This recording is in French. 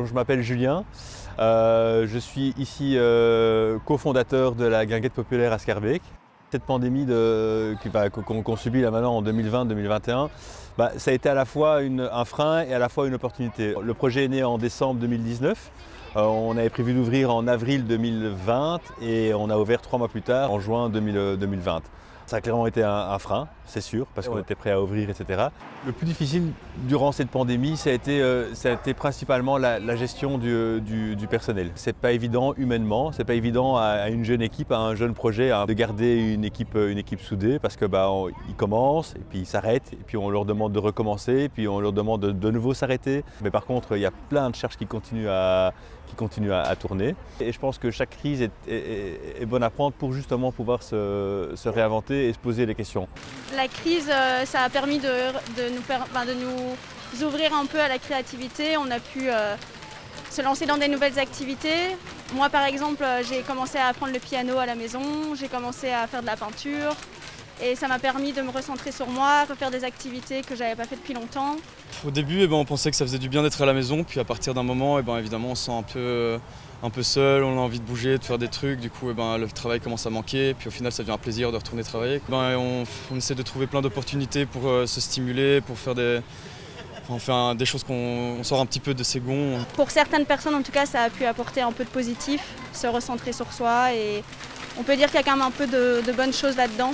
Je m'appelle Julien, je suis ici cofondateur de la Guinguette populaire à Schaerbeek. Cette pandémie qu'on subit là maintenant en 2020-2021, ça a été à la fois un frein et à la fois une opportunité. Le projet est né en décembre 2019. On avait prévu d'ouvrir en avril 2020 et on a ouvert 3 mois plus tard, en juin 2020. Ça a clairement été un frein, c'est sûr, parce qu'on était prêt à ouvrir, etc. Le plus difficile durant cette pandémie, ça a été principalement la gestion du personnel. C'est pas évident humainement, c'est pas évident à une jeune équipe, à un jeune projet, de garder une équipe soudée, parce que ils commencent et puis ils s'arrêtent, et puis on leur demande de recommencer, et puis on leur demande de nouveau s'arrêter. Mais par contre, il y a plein de charges qui continuent à tourner. Et je pense que chaque crise est bonne à prendre pour justement pouvoir se réinventer et se poser les questions. La crise, ça a permis de nous ouvrir un peu à la créativité. On a pu se lancer dans des nouvelles activités. Moi, par exemple, j'ai commencé à apprendre le piano à la maison, j'ai commencé à faire de la peinture. Et ça m'a permis de me recentrer sur moi, refaire des activités que je n'avais pas fait depuis longtemps. Au début, on pensait que ça faisait du bien d'être à la maison, puis à partir d'un moment, évidemment, on se sent un peu seul, on a envie de bouger, de faire des trucs, du coup le travail commence à manquer, puis au final ça devient un plaisir de retourner travailler. On essaie de trouver plein d'opportunités pour se stimuler, pour faire des choses qu'on sort un petit peu de ses gonds. Pour certaines personnes, en tout cas, ça a pu apporter un peu de positif, se recentrer sur soi, et on peut dire qu'il y a quand même un peu de bonnes choses là-dedans.